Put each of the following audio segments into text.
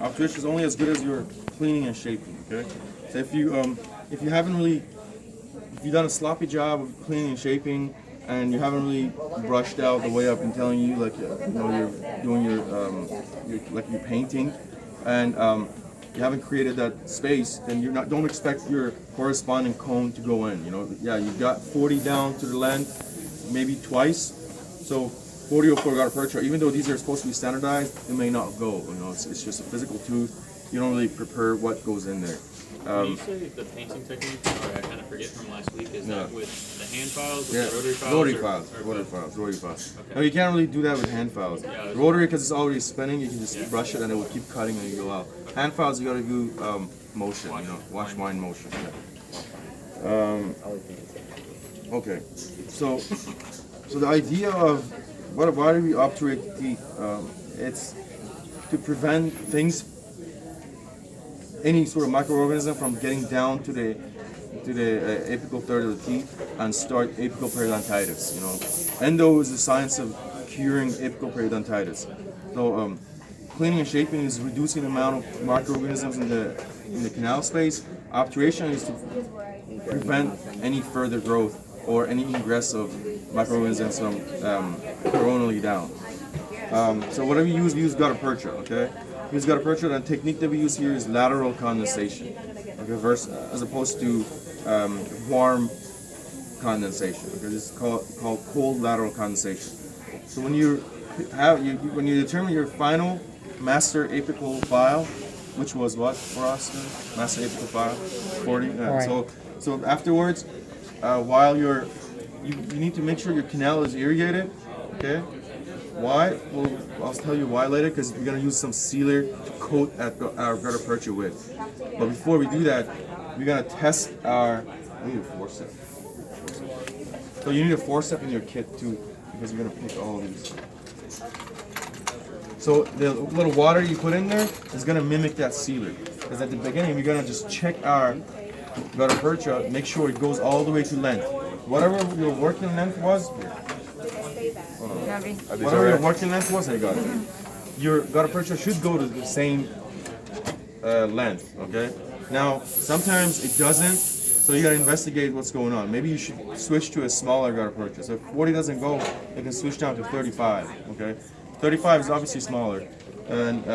Obturation is only as good as your cleaning and shaping. Okay, so if you haven't really, if you've done a sloppy job of cleaning and shaping, and you haven't really brushed out the way I've been telling you, like you're doing your painting, and you haven't created that space, then don't expect your corresponding cone to go in. Yeah, you got 40 down to the length, maybe twice. So 40 or 4 got a perch, even though these are supposed to be standardized, it may not go. It's just a physical tooth. You don't really prepare what goes in there. When you say the painting technique, or I kind of forget from last week, is that with the hand files, with the rotary files? Rotary files. Okay. No, you can't really do that with hand files. Yeah, Rotary, because it's already spinning, you can just brush it and it will keep cutting and you go out. Okay. Hand files, you gotta do motion, wash line motion. Yeah. Okay, so the idea of why do we obturate the teeth? It's to prevent things, any sort of microorganism from getting down to the apical third of the teeth and start apical periodontitis. Endo is the science of curing apical periodontitis. So cleaning and shaping is reducing the amount of microorganisms in the canal space. Obturation is to prevent any further growth or any ingress of microorganisms from coronally down. So whatever we use gutta percha, okay? We use gutta percha, and the technique that we use here is lateral condensation, okay, as opposed to warm condensation. Okay, this is called cold lateral condensation. So when you determine your final master apical file, which was what for us? Master apical file, 40. Right. So afterwards, while you need to make sure your canal is irrigated. Okay. Why? Well, I'll tell you why later, because we're gonna use some sealer to coat our gutta percha with. But before we do that, we're gonna test our. We need a forceps. So you need a forceps in your kit too, because you're gonna pick all these. So the little water you put in there is gonna mimic that sealer. Because at the beginning, we're gonna just check our gutta percha, make sure it goes all the way to length. Whatever your working length was. Whatever your working length was, I got it. Your gutta percha should go to the same length, okay? Now, sometimes it doesn't, so you gotta investigate what's going on. Maybe you should switch to a smaller gutta percha. So if 40 doesn't go, you can switch down to 35, okay? 35 is obviously smaller, and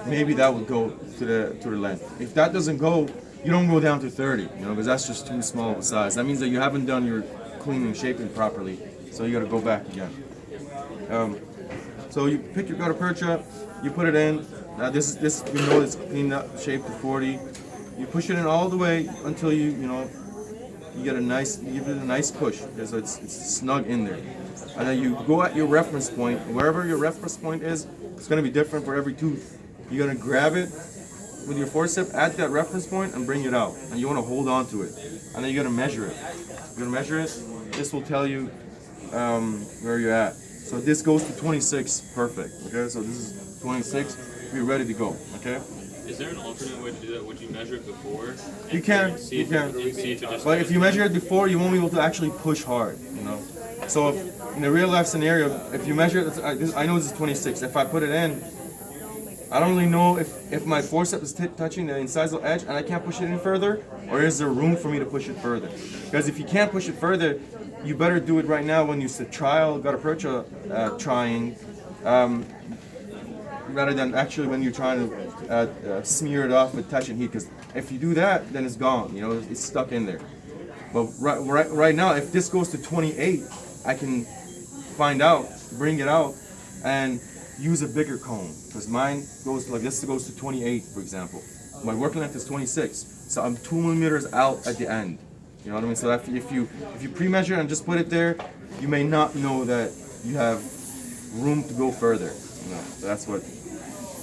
maybe that would go to the length. If that doesn't go, you don't go down to 30, because that's just too small of a size. That means that you haven't done your cleaning and shaping properly, so you gotta go back again. So you pick your gutta percha, you put it in. Now this we know it's cleaned up, shaped to 40. You push it in all the way until you give it a nice push, because it's snug in there. And then you go at your reference point, wherever your reference point is. It's gonna be different for every tooth. You're gonna grab it with your forceps at that reference point and bring it out. And you want to hold on to it. And then you're gonna measure it. You're gonna measure it. This will tell you where you're at. So this goes to 26, perfect. Okay, so this is 26. We're ready to go. Okay. Is there an alternate way to do that? Would you measure it before? You can. But if you measure it before, you won't be able to actually push hard. So in a real life scenario, if you measure it, I know this is 26. If I put it in, I don't really know if my forceps is touching the incisal edge and I can't push it any further, or is there room for me to push it further? Because if you can't push it further, you better do it right now when you trial gutta percha trying, rather than actually when you're trying to smear it off with touch and heat. Because if you do that, then it's gone. It's stuck in there. But right now, if this goes to 28, I can bring it out, and use a bigger cone, because mine goes like this. Goes to 28, for example. My working length is 26, so I'm 2 millimeters out at the end. You know what I mean? So if you pre-measure and just put it there, you may not know that you have room to go further. So that's what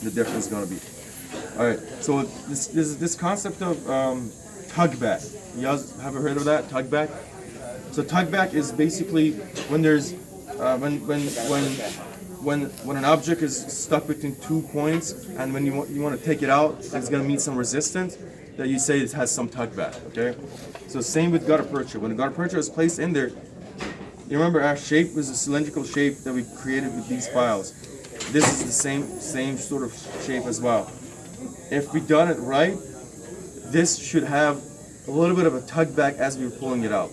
the difference is going to be. All right. So this concept of tug back. You guys have heard of that? Tug back. So tug back is basically when there's when an object is stuck between 2 points, and when you want to take it out, it's going to meet some resistance, that you say it has some tug back, okay? So same with gutta percha. When the gutta percha is placed in there, you remember our shape was a cylindrical shape that we created with these files. this is the same sort of shape as well. If we done it right, this should have a little bit of a tug back as we're pulling it out.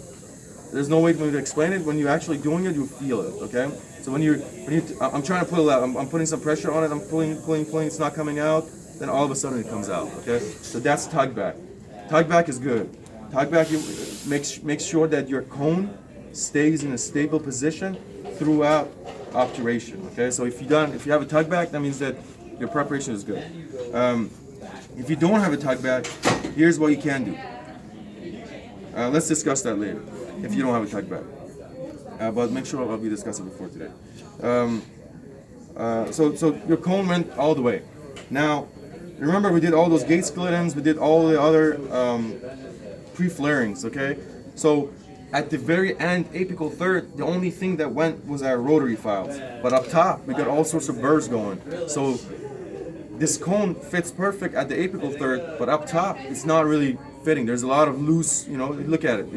There's no way for me to explain it. When you're actually doing it, you feel it, okay? So when you I'm trying to pull it out, I'm putting some pressure on it, I'm pulling, it's not coming out, then all of a sudden it comes out, okay? So that's tug back. Tug back is good. Tug back makes sure that your cone stays in a stable position throughout obturation, okay? So if you have a tug back, that means that your preparation is good. If you don't have a tug back, here's what you can do. Let's discuss that later, if you don't have a tug back. But make sure I'll be discussing before today. So your cone went all the way. Now, remember we did all those gate skelettons, we did all the other pre-flarings, okay? So at the very end, apical third, the only thing that went was our rotary files. But up top, we got all sorts of burrs going. So this cone fits perfect at the apical third, but up top, it's not really fitting. There's a lot of loose, look at it.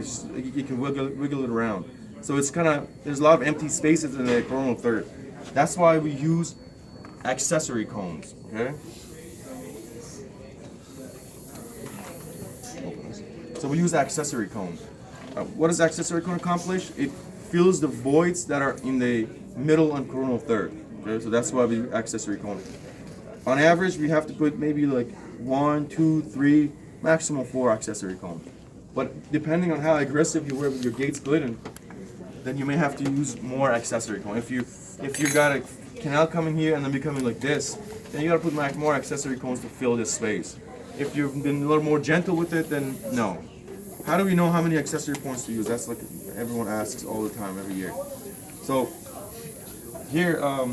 You can wiggle it around. So it's there's a lot of empty spaces in the coronal third. That's why we use accessory cones, okay? So we use accessory cones. What does accessory cone accomplish? It fills the voids that are in the middle and coronal third. Okay, so that's why we do accessory cone. On average, we have to put maybe like 1, 2, 3, maximum 4 accessory cones. But depending on how aggressive you were with your gate splitting, then you may have to use more accessory cone. If you got a canal coming here and then becoming like this, then you got to put more accessory cones to fill this space. If you've been a little more gentle with it, then no. How do we know how many accessory points to use? That's like everyone asks all the time, every year. So here, let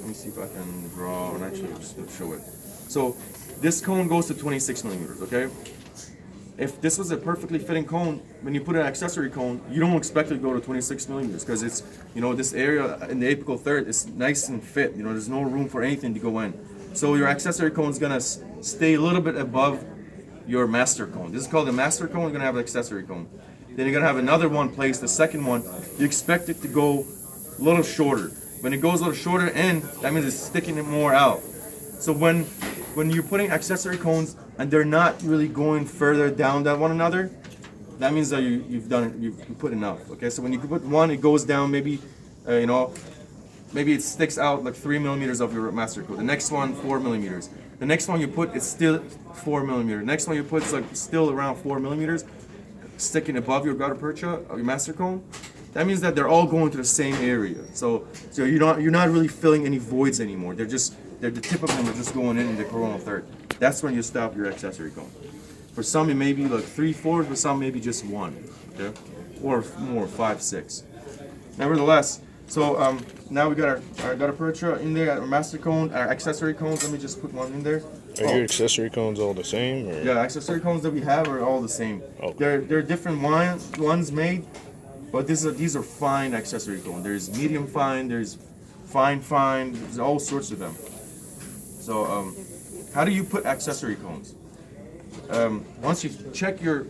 me see if I can draw and actually just show it. So this cone goes to 26 millimeters, okay? If this was a perfectly fitting cone, when you put an accessory cone, you don't expect it to go to 26 millimeters because it's, this area in the apical third is nice and fit. There's no room for anything to go in. So your accessory cone is gonna stay a little bit above your master cone. This is called the master cone. You're gonna have an accessory cone. Then you're gonna have another one placed, the second one. You expect it to go a little shorter. When it goes a little shorter in, that means it's sticking it more out. So when you're putting accessory cones and they're not really going further down than one another, that means that you've put enough. Okay, so when you put one, it goes down maybe, maybe it sticks out like 3 millimeters of your master cone. The next one, 4 millimeters. The next one you put, it's still 4 millimeters. The next one you put is like still around 4 millimeters, sticking above your gutta percha, your master cone. That means that they're all going to the same area. So you're not really filling any voids anymore. The tip of them are just going in the coronal third. That's when you stop your accessory cone. For some, it may be like 3/4, for some, maybe just 1, okay? Or more, 5, 6. Nevertheless, so now we got our gutta percha in there, our master cone, our accessory cones. Let me just put one in there. Are your accessory cones all the same? Or? Yeah, accessory cones that we have are all the same. Okay. There are different ones made, but these are fine accessory cones. There's medium fine, there's fine, there's all sorts of them. So how do you put accessory cones? Once you check your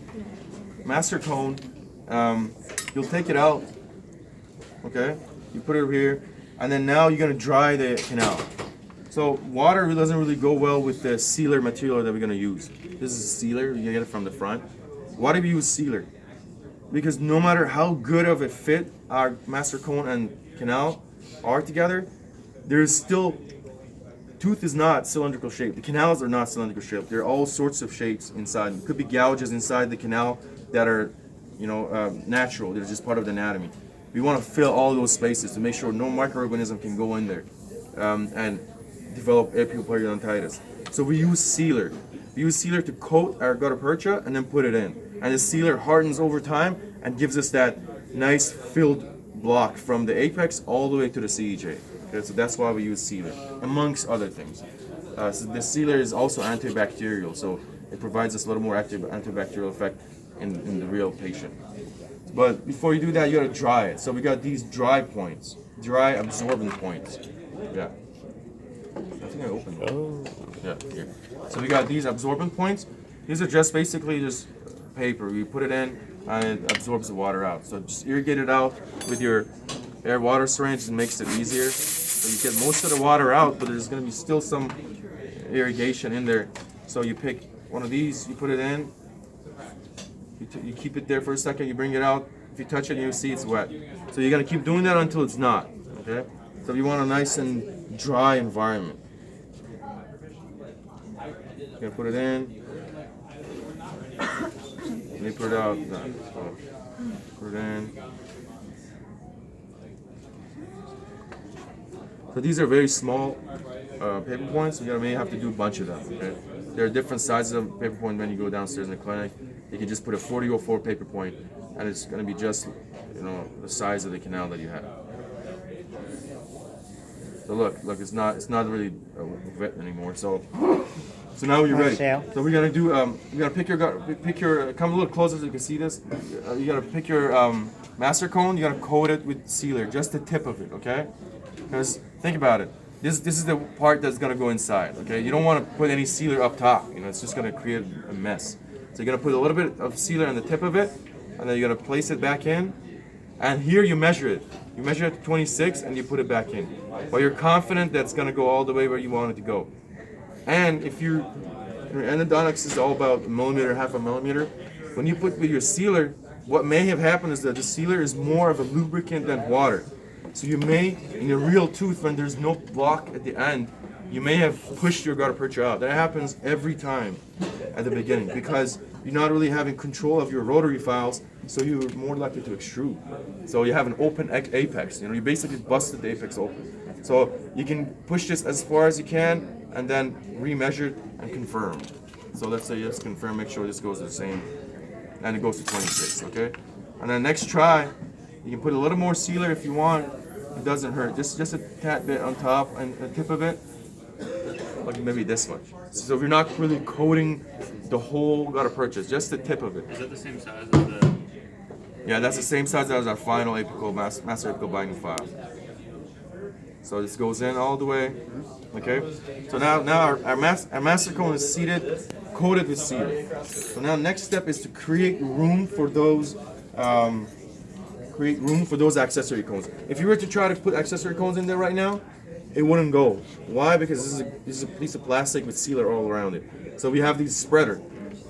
master cone, you'll take it out, okay? You put it over here, and then now you're gonna dry the canal. So water doesn't really go well with the sealer material that we're gonna use. This is a sealer, you get it from the front. Why do we use sealer? Because no matter how good of a fit our master cone and canal are together, there's still, tooth is not cylindrical shape. The canals are not cylindrical shape. There are all sorts of shapes inside. It could be gouges inside the canal that are, natural. They're just part of the anatomy. We want to fill all those spaces to make sure no microorganism can go in there and develop apical periodontitis. So we use sealer. We use sealer to coat our gutta percha and then put it in. And the sealer hardens over time and gives us that nice filled block from the apex all the way to the CEJ. Okay, so that's why we use sealer, amongst other things. So the sealer is also antibacterial, so it provides us a little more active antibacterial effect in the real patient. But before you do that, you gotta dry it. So we got these dry points, dry absorbent points. Yeah. I think I opened it. Oh. Yeah, here. So we got these absorbent points. These are just basically just paper. You put it in and it absorbs the water out. So just irrigate it out with your air water syringe. It makes it easier. So you get most of the water out, but there's going to be still some irrigation in there. So you pick one of these, you put it in, you keep it there for a second, you bring it out. If you touch it, you'll see it's wet. So you're going to keep doing that until it's not. Okay? So you want a nice and dry environment. You're going to put it in. And you put it out. So put it in. So these are very small paper points. So you may have to do a bunch of them. Okay? There are different sizes of paper point when you go downstairs in the clinic. You can just put a 4004 paper point, and it's going to be just, the size of the canal that you have. So look, it's not really wet anymore. So now you're ready. So we're gonna do you're gonna pick your come a little closer so you can see this. You gotta pick your master cone. You gotta coat it with sealer, just the tip of it, okay? Because think about it. This is the part that's gonna go inside, okay? You don't want to put any sealer up top. It's just gonna create a mess. So you're gonna put a little bit of sealer on the tip of it, and then you're gonna place it back in. And here you measure it. You measure it to 26 and you put it back in. But you're confident that's going to go all the way where you want it to go. And if your endodontics is all about a millimeter, half a millimeter, when you put with your sealer, what may have happened is that the sealer is more of a lubricant than water. So you may, in your real tooth, when there's no block at the end, you may have pushed your gutta-percha out. That happens every time at the beginning because you're not really having control of your rotary files, so you're more likely to extrude. So you have an open apex. You basically busted the apex open. So you can push this as far as you can and then remeasure and confirm. So let's say just confirm, make sure this goes to the same, and it goes to 26, okay? And then next try, you can put a little more sealer if you want. It doesn't hurt. Just a tad bit on top and the tip of it, like maybe this much. So you're not really coating the whole gutta-percha, just the tip of it. Is that the same size as the... Yeah, that's the same size as our final apical master apical binding file. So this goes in all the way, okay? So now our master cone is seated, coated with sealer. So now next step is to create room for those accessory cones. If you were to try to put accessory cones in there right now, it wouldn't go. Why? Because this is a piece of plastic with sealer all around it. So we have these spreader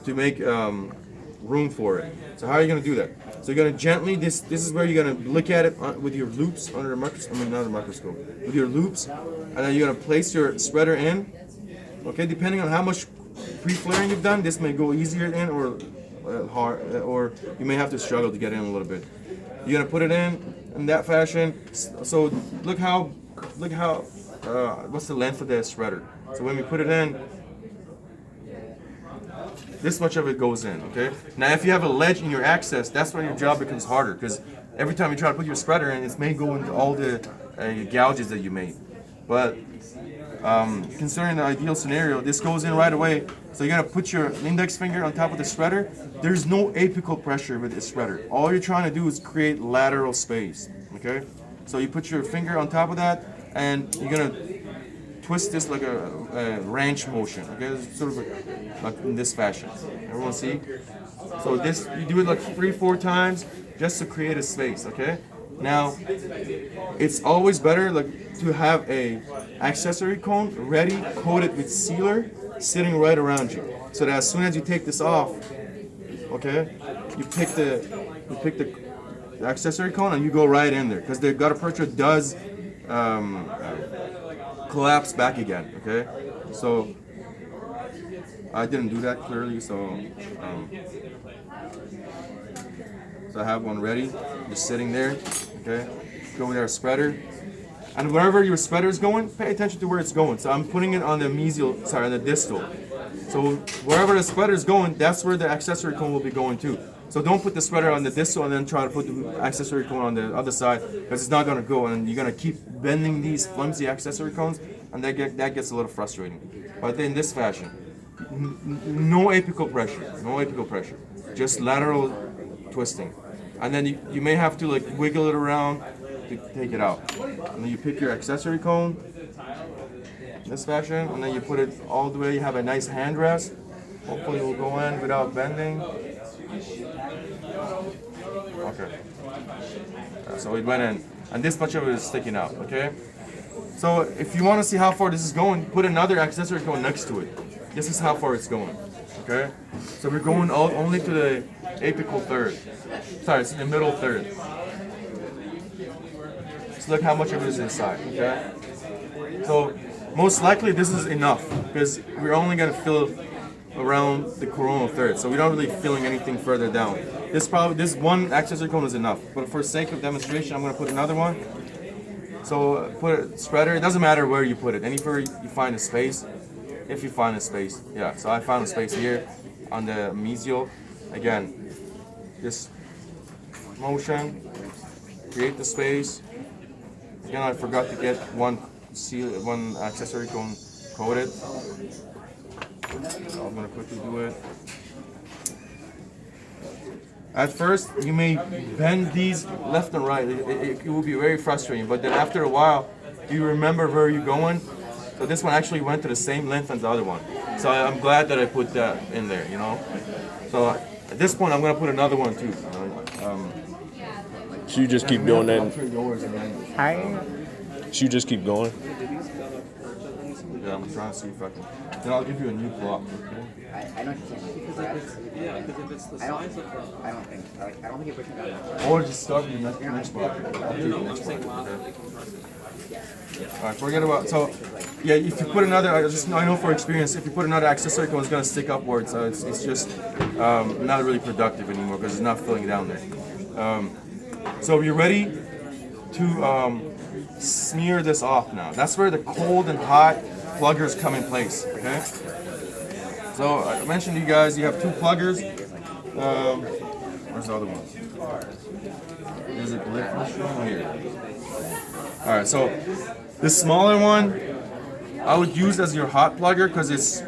to make room for it. So how are you going to do that? So you're going to gently, this is where you're going to look at it with your loops under the microscope, not the microscope, with your loops, and then you're going to place your spreader in. Okay, depending on how much pre-flaring you've done, this may go easier in or hard, or you may have to struggle to get in a little bit. You're going to put it in that fashion. So look how, what's the length of the spreader? So when we put it in, this much of it goes in, okay? Now if you have a ledge in your access, that's when your job becomes harder because every time you try to put your spreader in, it may go into all the gouges that you made. But considering the ideal scenario, this goes in right away. So you're gonna put your index finger on top of the spreader. There's no apical pressure with this spreader. All you're trying to do is create lateral space, okay? So you put your finger on top of that and you're gonna twist this like a wrench motion, okay? It's sort of like in this fashion. Everyone see? So this, you do it like 3-4 times just to create a space, okay? Now, it's always better to have a accessory cone ready, coated with sealer, sitting right around you. So that as soon as you take this off, okay, you pick the accessory cone and you go right in there because the gutta-percha does collapse back again, okay? So I didn't do that clearly, so I have one ready, just sitting there, okay? Go with our spreader. And wherever your spreader is going, pay attention to where it's going. So I'm putting it on the on the distal. So wherever the spreader is going, that's where the accessory cone will be going too. So don't put the spreader on the distal and then try to put the accessory cone on the other side because it's not going to go and you're going to keep bending these flimsy accessory cones and that gets a little frustrating. But in this fashion, no apical pressure, just lateral twisting. And then you may have to wiggle it around to take it out. And then you pick your accessory cone in this fashion and then you put it all the way, you have a nice hand rest. Hopefully it will go in without bending. Okay. So it went in. And this much of it is sticking out, okay? So if you want to see how far this is going, put another accessory cone next to it. This is how far it's going. Okay? So we're going only to the apical third. Sorry, it's in the middle third. So look how much of it is inside. Okay? So most likely this is enough because we're only going to fill around the coronal third. So we're not really filling anything further down. This one accessory cone is enough. But for sake of demonstration, I'm going to put another one. So put a spreader. It doesn't matter where you put it. Anywhere you find a space. If you find a space. Yeah, so I found a space here on the mesial. Again, this motion, create the space. Again, I forgot to get one accessory cone coated. So I'm gonna quickly do it. At first, you may bend these left and right. It will be very frustrating, but then after a while, you remember where you're going. So this one actually went to the same length as the other one. So I'm glad that I put that in there, you know. So at this point, I'm gonna put another one too. So you just keep doing that. Hi. So you just keep going. Yeah, I'm trying to see if I can. Then I'll give you a new block. I know you can't. Yeah, because if it's the size of I don't think you're pushing that. Or just start with the next block. I'll do the next block. Okay. Alright, forget about, so yeah, if you put another, I know for experience, if you put another accessory cone, it's going to stick upwards, so it's just not really productive anymore because it's not filling down there. So you're ready to smear this off now. That's where the cold and hot pluggers come in place, okay? So I mentioned to you guys, you have two pluggers. Where's the other one? There's a glitch here. Alright, so the smaller one, I would use as your hot plugger because it's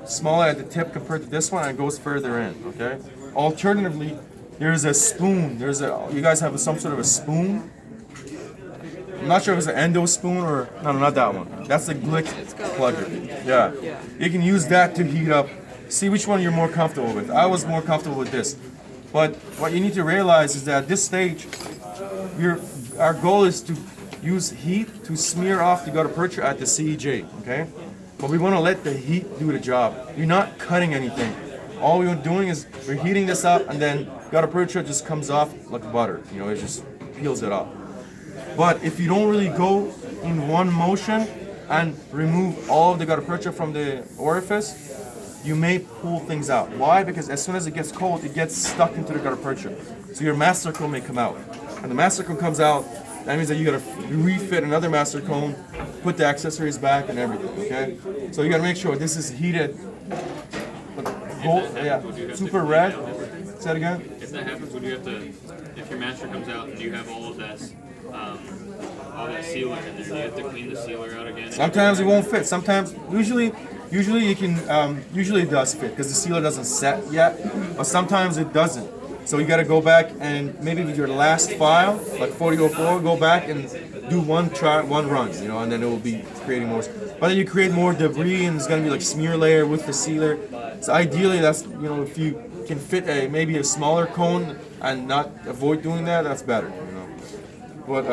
smaller at the tip compared to this one and it goes further in, okay? Alternatively, there's a spoon. You guys have some sort of a spoon? I'm not sure if it's an Endo spoon or, no, not that one. That's the Glick plugger. Yeah. You can use that to heat up. See which one you're more comfortable with. I was more comfortable with this. But what you need to realize is that at this stage, our goal is to use heat to smear off the gutta percha at the CEJ, okay? But we want to let the heat do the job. You're not cutting anything. All we're doing is we're heating this up and then gutta percha just comes off like butter. You know, it just peels it off. But if you don't really go in one motion and remove all of the gutta percha from the orifice, you may pull things out. Why? Because as soon as it gets cold, it gets stuck into the gutta percha. So your master cone may come out. And the master cone comes out, that means that you gotta refit another master cone, put the accessories back and everything, okay? So you gotta make sure this is heated, super red. Say that again? If that happens, would you have to, if your master comes out and you have all that sealer in there, do you have to clean the sealer out again? Sometimes it won't fit. Sometimes, usually you can, usually it does fit because the sealer doesn't set yet, but sometimes it doesn't. So you got to go back and maybe with your last file, like 4004, go back and do one run, you know, and then it will be creating more. But then you create more debris and it's going to be like smear layer with the sealer. So ideally, that's, you know, if you can fit maybe a smaller cone and not avoid doing that, that's better, you know. But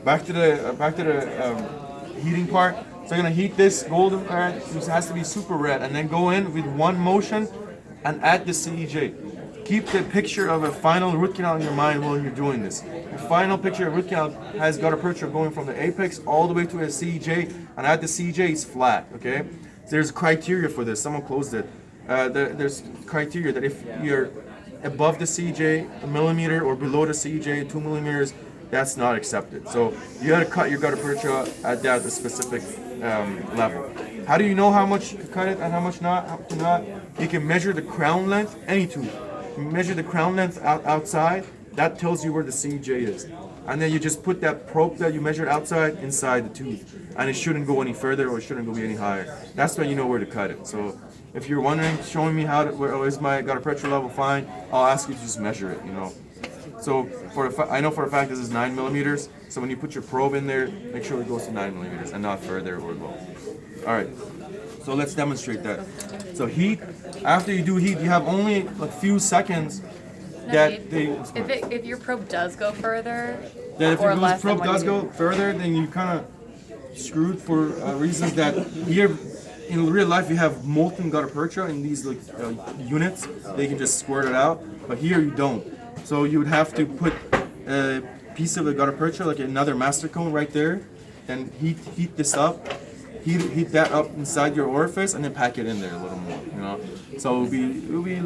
back to the heating part. So you're gonna heat this golden part, which has to be super red, and then go in with one motion and add the CEJ. Keep the picture of a final root canal in your mind while you're doing this. The final picture of root canal has gutta percha going from the apex all the way to a CEJ, and at the CEJ is flat, okay? There's criteria for this. Someone closed it. There's criteria that if you're above the CEJ, a millimeter, or below the CEJ, 2 millimeters, that's not accepted. So you gotta cut your gutta percha at that specific level. How do you know how much to cut it and how much not? You can measure the crown length, any tooth. You measure the crown length outside, that tells you where the CEJ is. And then you just put that probe that you measured outside inside the tooth. And it shouldn't go any further or it shouldn't go any higher. That's when you know where to cut it. So if you're wondering, showing me where is my gutta percha level fine, I'll ask you to just measure it, you know. So I know for a fact this is 9 millimeters. So when you put your probe in there, make sure it goes to 9 millimeters and not further or below. All right. So let's demonstrate that. So heat. After you do heat, you have only a few seconds. If your probe does go further, then if or your less probe than does what you go further, then you kind of screwed for reasons that here in real life you have molten gutta percha in these like units. They can just squirt it out, but here you don't. So you would have to put a piece of the gutta percha, like another master cone right there, and heat this up. Heat that up inside your orifice and then pack it in there a little more, you know. So it'll be a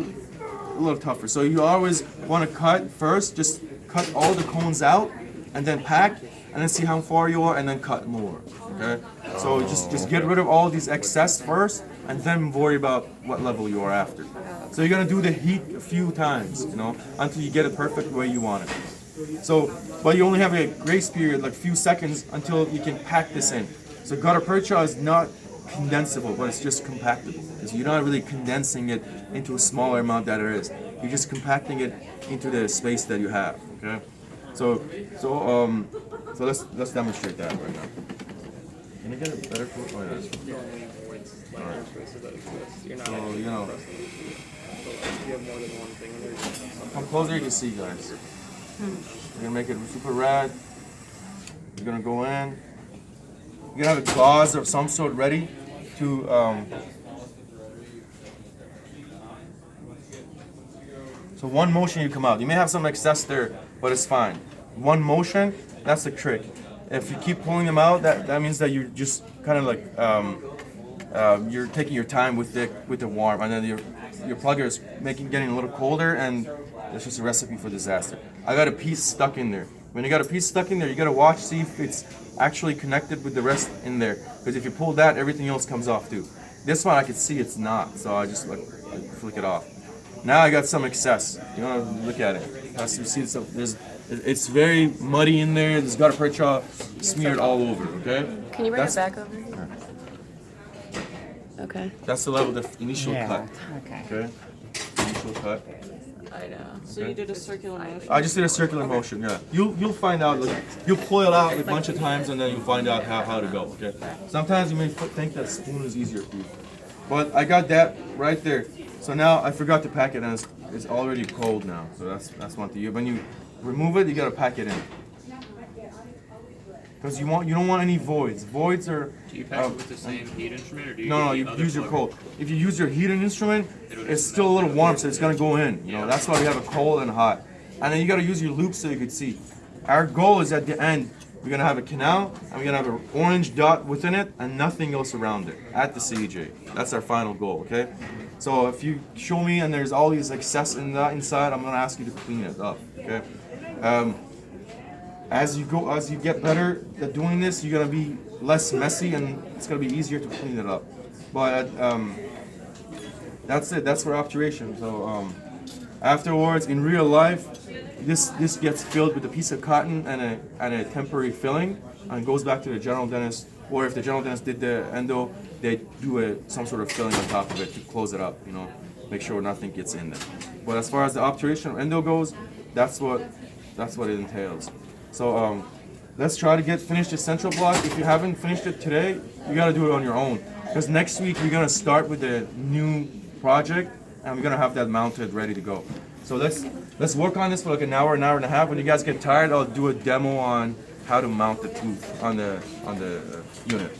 little tougher. So you always want to cut first, just cut all the cones out, and then pack, and then see how far you are, and then cut more. Okay. So just get rid of all these excess first, and then worry about what level you are after. So you're gonna do the heat a few times, you know, until you get it perfect the way you want it. So, but you only have a grace period, like a few seconds, until you can pack this in. So gutta percha is not condensable, but it's just compactable. Because you're not really condensing it into a smaller amount that it is. You're just compacting it into the space that you have. Okay. So let's demonstrate that right now. Can I get a better photo? Oh yeah. So you know. Come closer, you can see, guys. We're gonna make it super rad. You're gonna go in. You're gonna have a gauze of some sort ready to so one motion you come out. You may have some excess there, but it's fine. One motion, that's the trick. If you keep pulling them out, that means that you're just kind of like you're taking your time with the warm, and then your plugger is getting a little colder, and it's just a recipe for disaster. I got a piece stuck in there. When you got a piece stuck in there, you gotta watch, see if it's actually connected with the rest in there. Because if you pull that, everything else comes off too. This one I could see it's not, so I just like flick it off. Now I got some excess. You wanna look at it? As you see, it's very muddy in there. There's gutta percha smeared all over. Okay. Can you bring it back over? Okay. That's the level, the initial cut. Okay. Initial cut. I know. So you did a circular motion? I just did a circular motion, yeah. You'll find out, like, you'll pull it out a bunch of times and then you'll find out how to go, okay? Sometimes you may think that spoon is easier for you. But I got that right there. So now I forgot to pack it and it's already cold now. So that's one thing. When you remove it, you gotta pack it in. Because you don't want any voids. Voids are... Do you pack it with the same heat instrument, or do you No, you use your cold. If you use your heating instrument, it's still a little warm, so it's gonna go in. You know, that's why we have a cold and hot. And then you gotta use your loop so you can see. Our goal is at the end, we're gonna have a canal, and we're gonna have an orange dot within it, and nothing else around it at the CJ. That's our final goal, okay? So if you show me and there's all these excess in that inside, I'm gonna ask you to clean it up, okay? As you get better at doing this, you're gonna be less messy and it's gonna be easier to clean it up. But that's it. That's for obturation. So afterwards, in real life, this gets filled with a piece of cotton and a temporary filling, and goes back to the general dentist. Or if the general dentist did the endo, they do some sort of filling on top of it to close it up. You know, make sure nothing gets in there. But as far as the obturation or endo goes, that's what it entails. So let's try to finish the central block. If you haven't finished it today, you gotta do it on your own. Because next week we're gonna start with a new project, and we're gonna have that mounted, ready to go. So let's work on this for like an hour and a half. When you guys get tired, I'll do a demo on how to mount the tooth on the unit.